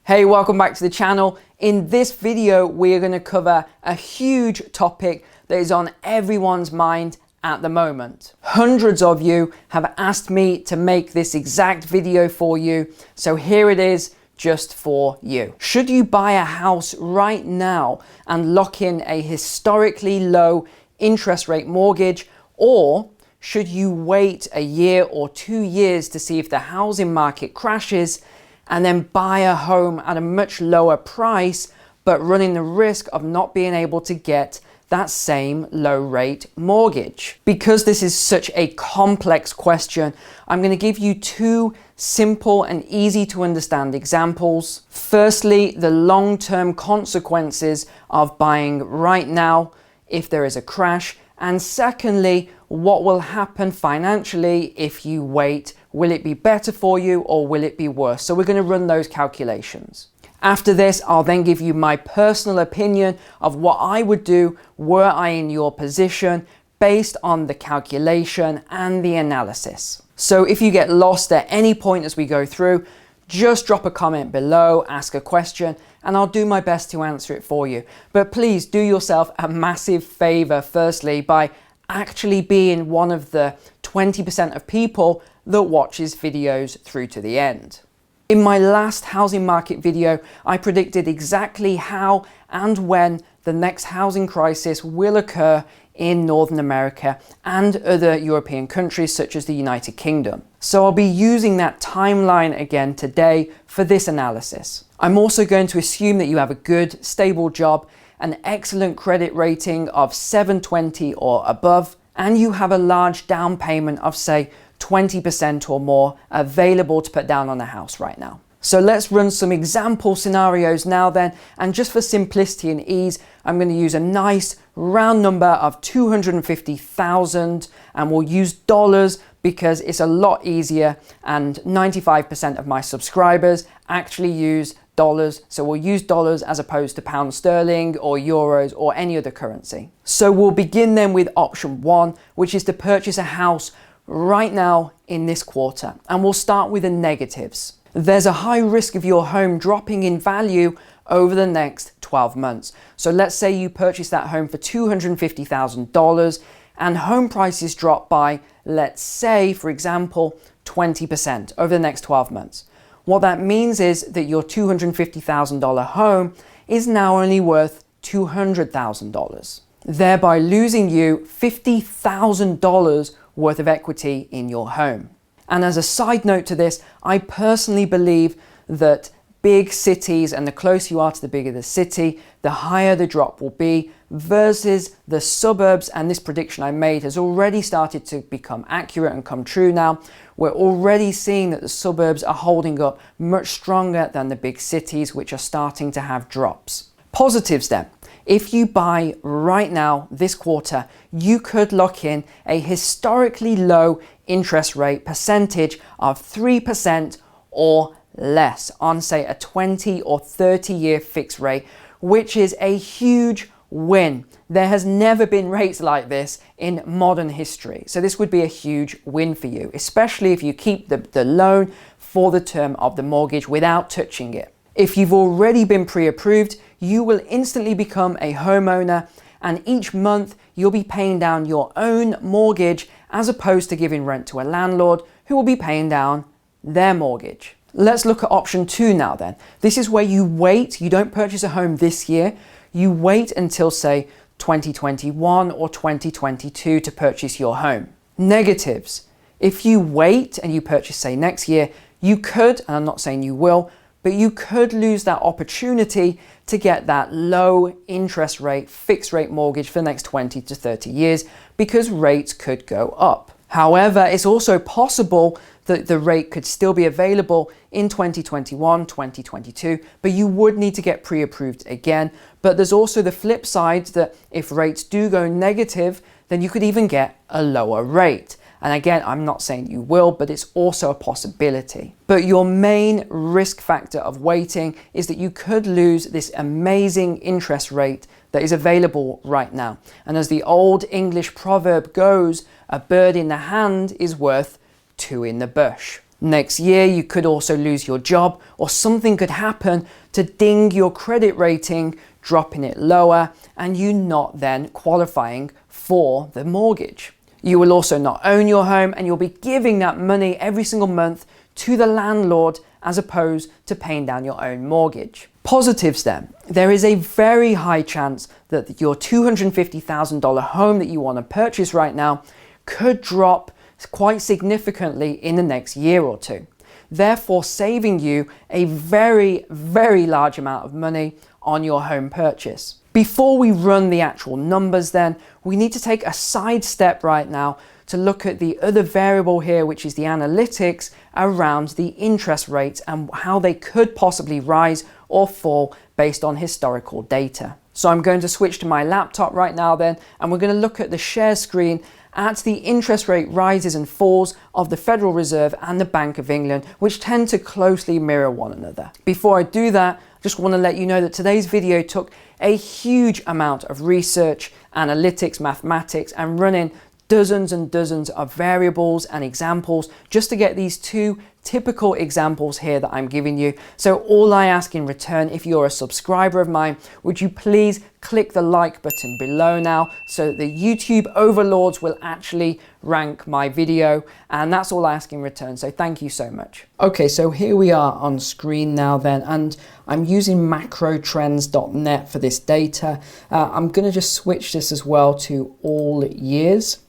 Hey, welcome back to the channel. In this video, we're going to cover a huge topic that is on everyone's mind at the moment. Hundreds of you have asked me to make this exact video for you, so here it is just for you. Should you buy a house right now and lock in a historically low interest rate mortgage, or should you wait a year or 2 years to see if the housing market crashes and then buy a home at a much lower price, but running the risk of not being able to get that same low rate mortgage? Because this is such a complex question, I'm going to give you two simple and easy to understand examples. Firstly, the long-term consequences of buying right now if there is a crash. And secondly, what will happen financially if you wait? Will it be better for you or will it be worse? So we're going to run those calculations. After this, I'll then give you my personal opinion of what I would do were I in your position based on the calculation and the analysis. So if you get lost at any point as we go through, just drop a comment below, ask a question, and I'll do my best to answer it for you. But please do yourself a massive favor, firstly, by actually being one of the 20% of people that watches videos through to the end. In my last housing market video, I predicted exactly how and when the next housing crisis will occur in Northern America and other European countries such as the United Kingdom. So I'll be using that timeline again today for this analysis. I'm also going to assume that you have a good, stable job, an excellent credit rating of 720 or above, and you have a large down payment of, say, 20% or more available to put down on a house right now. So let's run some example scenarios now then, and just for simplicity and ease, I'm going to use a nice round number of 250,000, and we'll use dollars because it's a lot easier, and 95% of my subscribers actually use dollars, so we'll use dollars as opposed to pound sterling or euros or any other currency. So we'll begin then with option one, which is to purchase a house right now in this quarter, and we'll start with the negatives. There's a high risk of your home dropping in value over the next 12 months. So let's say you purchase that home for $250,000 and home prices drop by, let's say, for example, 20% over the next 12 months. What that means is that your $250,000 home is now only worth $200,000, thereby losing you $50,000 worth of equity in your home. And as a side note to this, I personally believe that big cities, and the closer you are to the bigger the city, the higher the drop will be, versus the suburbs. And this prediction I made has already started to become accurate and come true now. We're already seeing that the suburbs are holding up much stronger than the big cities, which are starting to have drops. Positives then. If you buy right now this quarter, you could lock in a historically low interest rate percentage of 3% or less on, say, a 20 or 30 year fixed rate, which is a huge win. There has never been rates like this in modern history. So this would be a huge win for you, especially if you keep the loan for the term of the mortgage without touching it. If you've already been pre-approved, you will instantly become a homeowner, and each month you'll be paying down your own mortgage as opposed to giving rent to a landlord who will be paying down their mortgage. Let's look at option two now then. This is where you wait, you don't purchase a home this year, you wait until, say, 2021 or 2022 to purchase your home. Negatives. If you wait and you purchase, say, next year, you could, and I'm not saying you will, but you could lose that opportunity to get that low interest rate, fixed rate mortgage for the next 20 to 30 years because rates could go up. However, it's also possible that the rate could still be available in 2021, 2022, but you would need to get pre-approved again. But there's also the flip side that if rates do go negative, then you could even get a lower rate. And again, I'm not saying you will, but it's also a possibility. But your main risk factor of waiting is that you could lose this amazing interest rate that is available right now. And as the old English proverb goes, a bird in the hand is worth two in the bush. Next year, you could also lose your job, or something could happen to ding your credit rating, dropping it lower, and you not then qualifying for the mortgage. You will also not own your home, and you'll be giving that money every single month to the landlord as opposed to paying down your own mortgage. Positives then. There is a very high chance that your $250,000 home that you want to purchase right now could drop quite significantly in the next year or two, therefore saving you a very, very large amount of money on your home purchase. Before we run the actual numbers then, we need to take a side step right now to look at the other variable here, which is the analytics around the interest rates and how they could possibly rise or fall based on historical data. So I'm going to switch to my laptop right now then, and we're going to look at the share screen at the interest rate rises and falls of the Federal Reserve and the Bank of England, which tend to closely mirror one another. Before I do that, I just want to let you know that today's video took a huge amount of research, analytics, mathematics, and running dozens and dozens of variables and examples just to get these two typical examples here that I'm giving you. So all I ask in return, if you're a subscriber of mine, would you please click the like button below now so that the YouTube overlords will actually rank my video, and that's all I ask in return, so thank you so much. Okay, so here we are on screen now then, and I'm using macrotrends.net for this data. I'm going to just switch this as well to all years.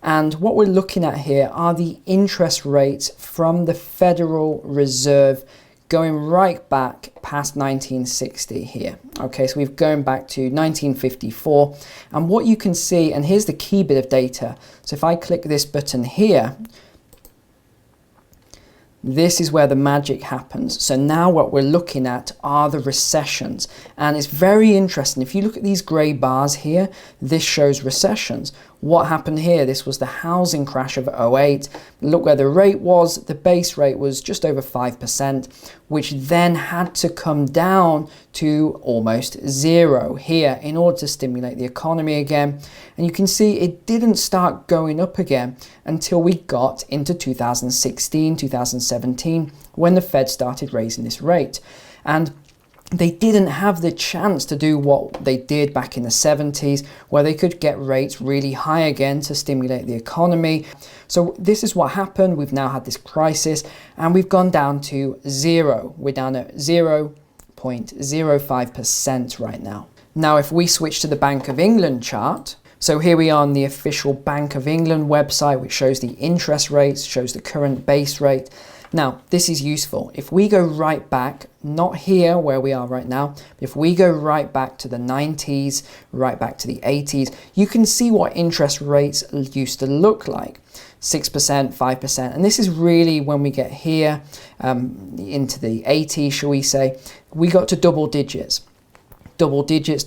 And what we're looking at here are the interest rates from the Federal Reserve going right back past 1960 here. Okay, so we've gone back to 1954. And what you can see, and here's the key bit of data. So if I click this button here, this is where the magic happens. So now what we're looking at are the recessions. And it's very interesting. If you look at these grey bars here, this shows recessions. What happened here? This was the housing crash of 08. Look where the rate was. The base rate was just over 5%, which then had to come down to almost zero here in order to stimulate the economy again. And you can see it didn't start going up again until we got into 2016, 2017, when the Fed started raising this rate. And they didn't have the chance to do what they did back in the 70s, where they could get rates really high again to stimulate the economy. So this is what happened. We've now had this crisis and we've gone down to zero. We're down at 0.05% right now. Now, if we switch to the Bank of England chart, so here we are on the official Bank of England website, which shows the interest rates, shows the current base rate. Now, this is useful. If we go right back, not here where we are right now, but if we go right back to the 90s, right back to the 80s, you can see what interest rates used to look like. 6%, 5%. And this is really when we get here into the 80s, shall we say, we got to double digits. Double digits.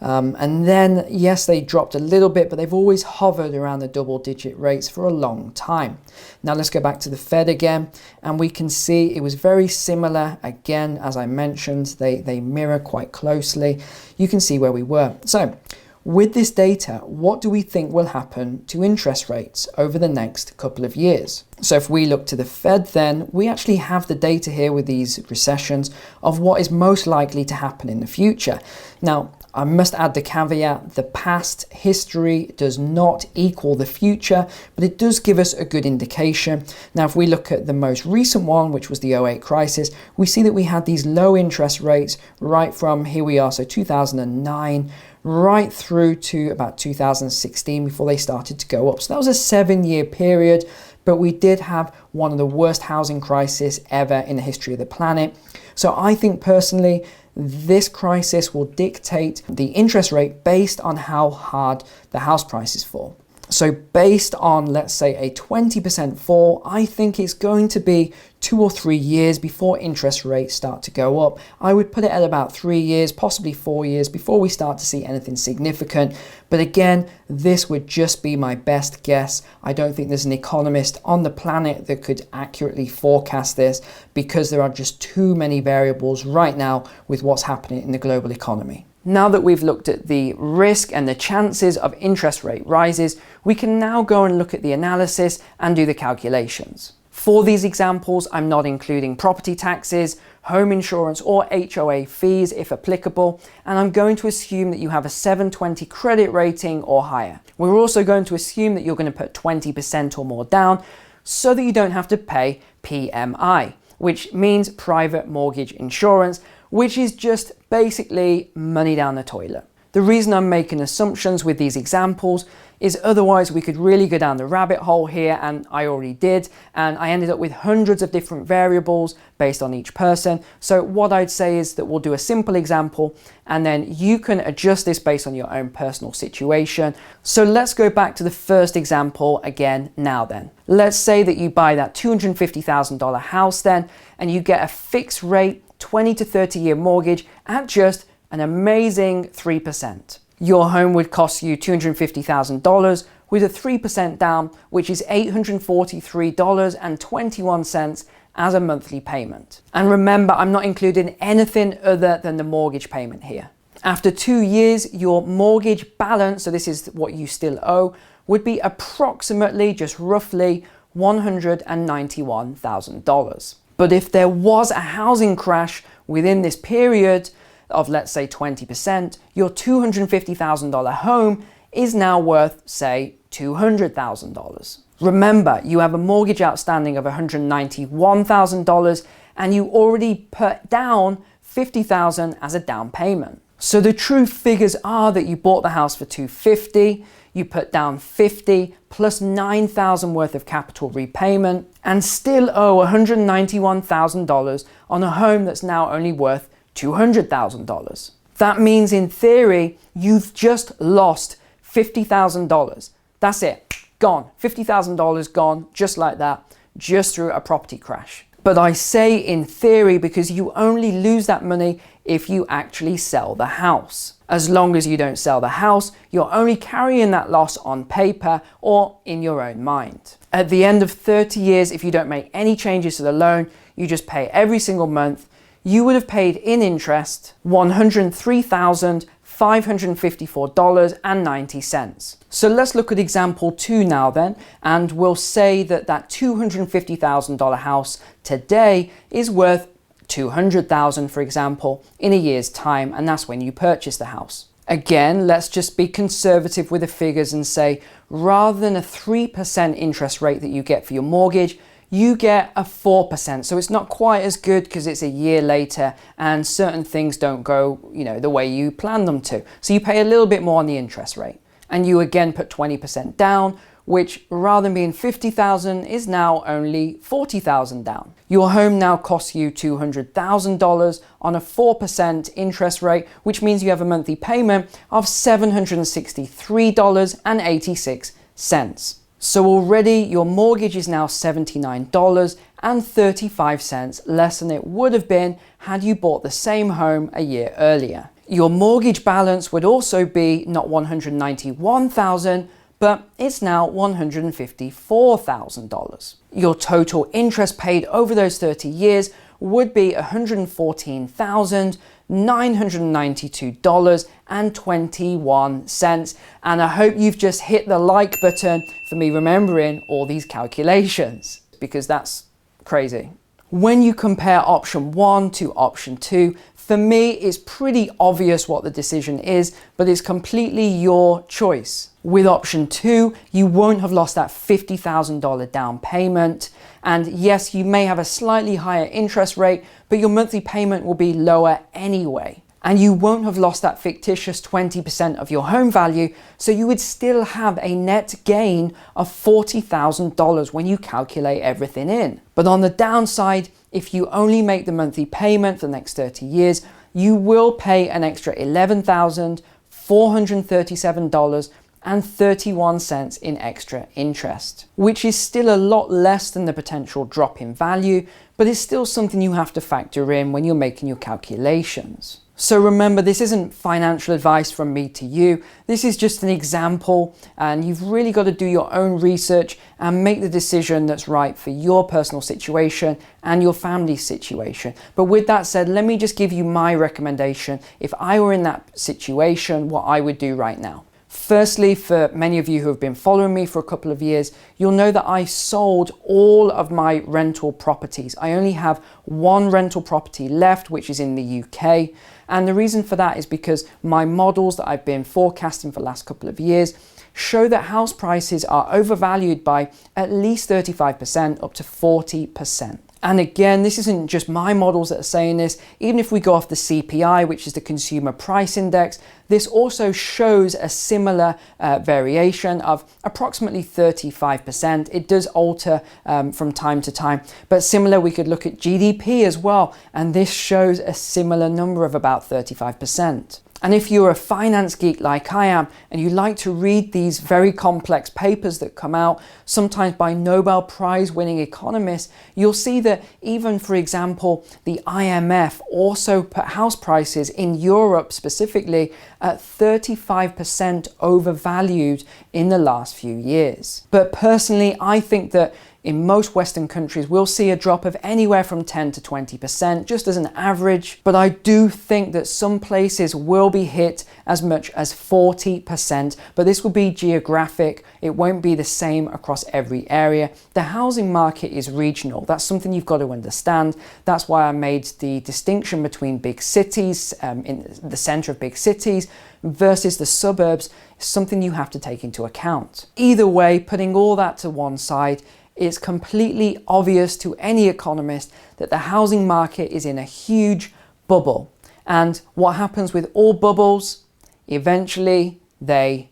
And then, yes, they dropped a little bit, but they've always hovered around the double-digit rates for a long time. Now let's go back to the Fed again, and we can see it was very similar. Again, as I mentioned, they mirror quite closely. You can see where we were. So with this data, what do we think will happen to interest rates over the next couple of years? So if we look to the Fed, then we actually have the data here with these recessions of what is most likely to happen in the future. Now, I must add the caveat, the past history does not equal the future, but it does give us a good indication. Now, if we look at the most recent one, which was the 08 crisis, we see that we had these low interest rates right from, here we are, so 2009, right through to about 2016 before they started to go up. So that was a 7-year period, but we did have one of the worst housing crises ever in the history of the planet. So I think personally, this crisis will dictate the interest rate based on how hard the house prices fall. So based on, let's say, a 20% fall, I think it's going to be 2 or 3 years before interest rates start to go up. I would put it at about 3 years, possibly 4 years before we start to see anything significant. But again, this would just be my best guess. I don't think there's an economist on the planet that could accurately forecast this because there are just too many variables right now with what's happening in the global economy. Now that we've looked at the risk and the chances of interest rate rises, we can now go and look at the analysis and do the calculations. For these examples, I'm not including property taxes, home insurance, or HOA fees if applicable, and I'm going to assume that you have a 720 credit rating or higher. We're also going to assume that you're going to put 20% or more down so that you don't have to pay PMI, which means private mortgage insurance, which is just basically money down the toilet. The reason I'm making assumptions with these examples is otherwise we could really go down the rabbit hole here, and I already did, and I ended up with hundreds of different variables based on each person. So what I'd say is that we'll do a simple example and then you can adjust this based on your own personal situation. So let's go back to the first example again now then. Let's say that you buy that $250,000 house then, and you get a fixed rate 20 to 30 year mortgage at just an amazing 3%. Your home would cost you $250,000 with a 3% down, which is $843.21 as a monthly payment. And remember, I'm not including anything other than the mortgage payment here. After 2 years, your mortgage balance, so this is what you still owe, would be approximately, just roughly, $191,000. But if there was a housing crash within this period of, let's say, 20%, your $250,000 home is now worth, say, $200,000. Remember, you have a mortgage outstanding of $191,000 and you already put down $50,000 as a down payment. So the true figures are that you bought the house for $250,000, you put down $50,000 plus $9,000 worth of capital repayment and still owe $191,000 on a home that's now only worth $200,000. That means in theory, you've just lost $50,000. That's it, gone. $50,000 gone, just like that, just through a property crash. But I say in theory because you only lose that money if you actually sell the house. As long as you don't sell the house, you're only carrying that loss on paper or in your own mind. At the end of 30 years, if you don't make any changes to the loan, you just pay every single month, you would have paid in interest $103,554.90. So let's look at example 2 now then, and we'll say that that $250,000 house today is worth $200,000, for example, in a year's time, and that's when you purchase the house. Again, let's just be conservative with the figures and say, rather than a 3% interest rate that you get for your mortgage, you get a 4%. So it's not quite as good because it's a year later and certain things don't go, the way you planned them to. So you pay a little bit more on the interest rate. And you again put 20% down, which rather than being $50,000 is now only $40,000 down. Your home now costs you $200,000 on a 4% interest rate, which means you have a monthly payment of $763.86. So already your mortgage is now $79.35 less than it would have been had you bought the same home a year earlier. Your mortgage balance would also be not $191,000, but it's now $154,000. Your total interest paid over those 30 years would be $114,992.21. And I hope you've just hit the like button for me remembering all these calculations, because that's crazy. When you compare option 1 to option 2, for me, it's pretty obvious what the decision is, but it's completely your choice. With option 2, you won't have lost that $50,000 down payment. And yes, you may have a slightly higher interest rate, but your monthly payment will be lower anyway. And you won't have lost that fictitious 20% of your home value, so you would still have a net gain of $40,000 when you calculate everything in. But on the downside, if you only make the monthly payment for the next 30 years, you will pay an extra $11,437.31 in extra interest, which is still a lot less than the potential drop in value, but it's still something you have to factor in when you're making your calculations. So remember, this isn't financial advice from me to you. This is just an example, and you've really got to do your own research and make the decision that's right for your personal situation and your family's situation. But with that said, let me just give you my recommendation. If I were in that situation, what I would do right now. Firstly, for many of you who have been following me for a couple of years, you'll know that I sold all of my rental properties. I only have one rental property left, which is in the UK. And the reason for that is because my models that I've been forecasting for the last couple of years show that house prices are overvalued by at least 35%, up to 40%. And again, this isn't just my models that are saying this. Even if we go off the CPI, which is the Consumer Price Index, this also shows a similar variation of approximately 35%. It does alter from time to time, but similar, we could look at GDP as well, and this shows a similar number of about 35%. And if you're a finance geek like I am, and you like to read these very complex papers that come out, sometimes by Nobel Prize winning economists, you'll see that even, for example, the IMF also put house prices in Europe specifically at 35% overvalued in the last few years. But personally, I think that in most Western countries, we'll see a drop of anywhere from 10 to 20%, just as an average. But I do think that some places will be hit as much as 40%, but this will be geographic. It won't be the same across every area. The housing market is regional. That's something you've got to understand. That's why I made the distinction between big cities, in the center of big cities, versus the suburbs, is something you have to take into account. Either way, putting all that to one side, it's completely obvious to any economist that the housing market is in a huge bubble. And what happens with all bubbles? Eventually, they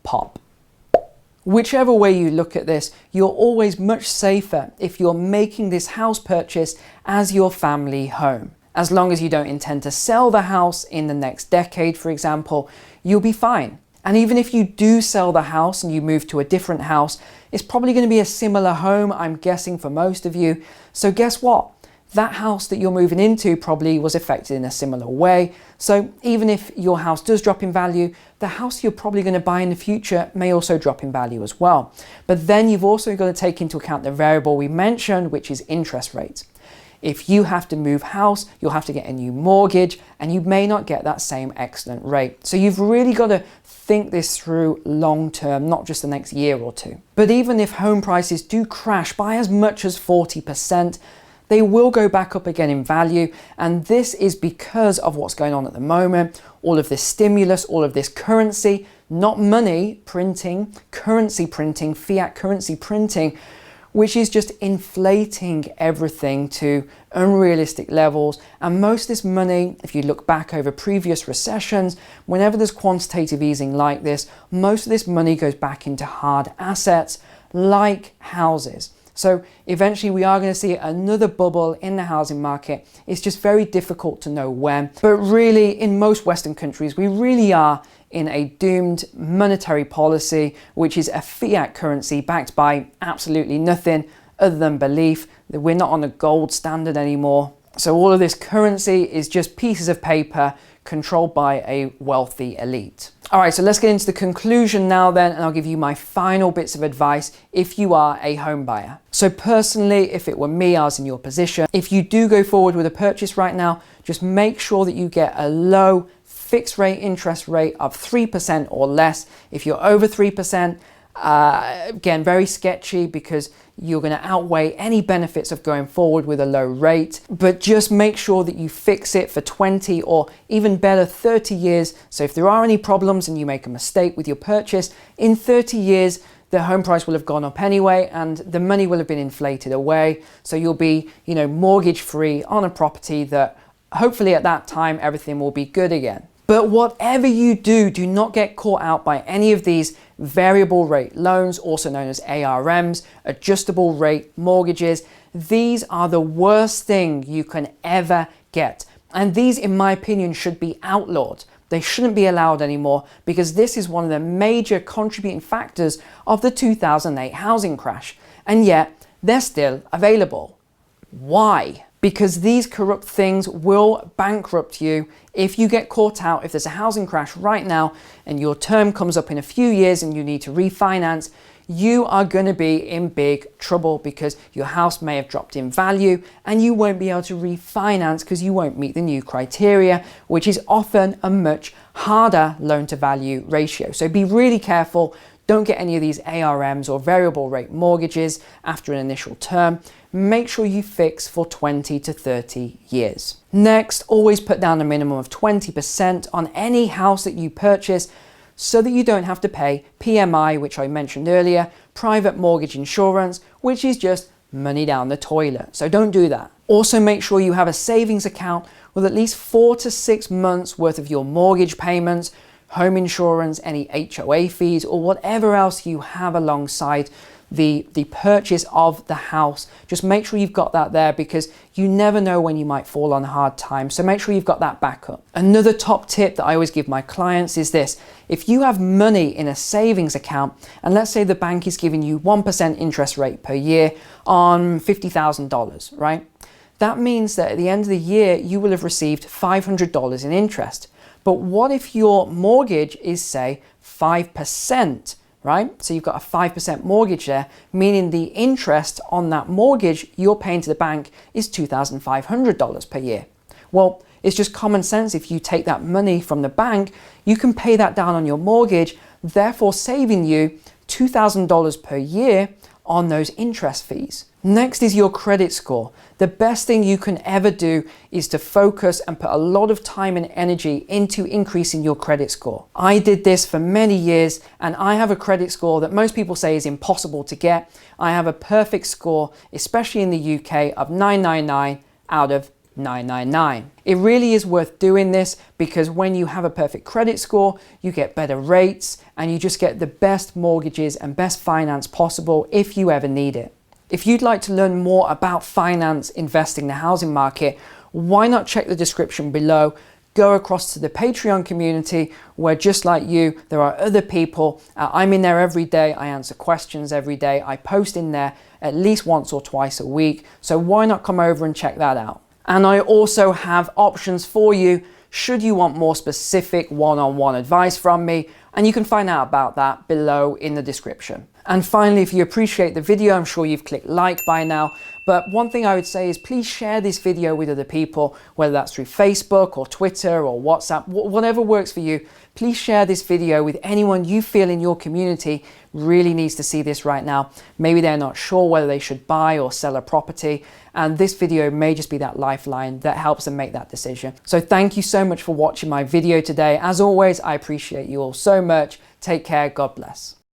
pop. Whichever way you look at this, you're always much safer if you're making this house purchase as your family home. As long as you don't intend to sell the house in the next decade, for example, you'll be fine. And even if you do sell the house and you move to a different house, it's probably going to be a similar home, I'm guessing, for most of you. So guess what? That house that you're moving into probably was affected in a similar way. So even if your house does drop in value, the house you're probably going to buy in the future may also drop in value as well. But then you've also got to take into account the variable we mentioned, which is interest rates. If you have to move house, you'll have to get a new mortgage, and you may not get that same excellent rate. So you've really got to think this through long term, not just the next year or two. But even if home prices do crash by as much as 40%, they will go back up again in value. And this is because of what's going on at the moment. All of this stimulus, all of this currency, not money printing, currency printing, fiat currency printing, which is just inflating everything to unrealistic levels. And most of this money, if you look back over previous recessions, whenever there's quantitative easing like this, most of this money goes back into hard assets like houses. So eventually we are going to see another bubble in the housing market. It's just very difficult to know when. But really, in most Western countries, we really are in a doomed monetary policy, which is a fiat currency backed by absolutely nothing other than belief that we're not on a gold standard anymore. So all of this currency is just pieces of paper controlled by a wealthy elite. All right, so let's get into the conclusion now then, and I'll give you my final bits of advice if you are a home buyer. So personally, if it were me, I was in your position. If you do go forward with a purchase right now, just make sure that you get a low fixed rate interest rate of 3% or less. If you're over 3%, again, very sketchy because you're going to outweigh any benefits of going forward with a low rate. But just make sure that you fix it for 20 or even better 30 years. So if there are any problems and you make a mistake with your purchase, in 30 years, the home price will have gone up anyway and the money will have been inflated away. So you'll be, mortgage free on a property that hopefully at that time everything will be good again. But whatever you do, do not get caught out by any of these variable rate loans, also known as ARMs, adjustable rate mortgages. These are the worst thing you can ever get. And these, in my opinion, should be outlawed. They shouldn't be allowed anymore because this is one of the major contributing factors of the 2008 housing crash. And yet they're still available. Why? Because these corrupt things will bankrupt you if you get caught out. If there's a housing crash right now and your term comes up in a few years and you need to refinance, you are going to be in big trouble because your house may have dropped in value and you won't be able to refinance because you won't meet the new criteria, which is often a much harder loan to value ratio. So be really careful. Don't get any of these ARMs or variable rate mortgages after an initial term. Make sure you fix for 20 to 30 years. Next, always put down a minimum of 20% on any house that you purchase so that you don't have to pay PMI, which I mentioned earlier, private mortgage insurance, which is just money down the toilet. So don't do that. Also make sure you have a savings account with at least 4 to 6 months worth of your mortgage payments, home insurance, any HOA fees, or whatever else you have alongside the purchase of the house. Just make sure you've got that there because you never know when you might fall on hard times. So make sure you've got that backup. Another top tip that I always give my clients is this. If you have money in a savings account, and let's say the bank is giving you 1% interest rate per year on $50,000, right? That means that at the end of the year, you will have received $500 in interest. But what if your mortgage is, say, 5%? Right? So you've got a 5% mortgage there, meaning the interest on that mortgage you're paying to the bank is $2,500 per year. Well, it's just common sense. If you take that money from the bank, you can pay that down on your mortgage, therefore saving you $2,000 per year on those interest fees. Next is your credit score. The best thing you can ever do is to focus and put a lot of time and energy into increasing your credit score. I did this for many years and I have a credit score that most people say is impossible to get. I have a perfect score, especially in the UK, of 999 out of 999. It really is worth doing this because when you have a perfect credit score, you get better rates and you just get the best mortgages and best finance possible if you ever need it. If you'd like to learn more about finance, investing, the housing market, why not check the description below? Go across to the Patreon community where, just like you, there are other people. I'm in there every day. I answer questions every day. I post in there at least once or twice a week. So why not come over and check that out? And I also have options for you should you want more specific one-on-one advice from me, and you can find out about that below in the description. And finally, if you appreciate the video, I'm sure you've clicked like by now, but one thing I would say is please share this video with other people, whether that's through Facebook or Twitter or WhatsApp, whatever works for you. Please share this video with anyone you feel in your community really needs to see this right now. Maybe they're not sure whether they should buy or sell a property, and this video may just be that lifeline that helps them make that decision. So thank you so much for watching my video today. As always, I appreciate you all so much. Take care. God bless.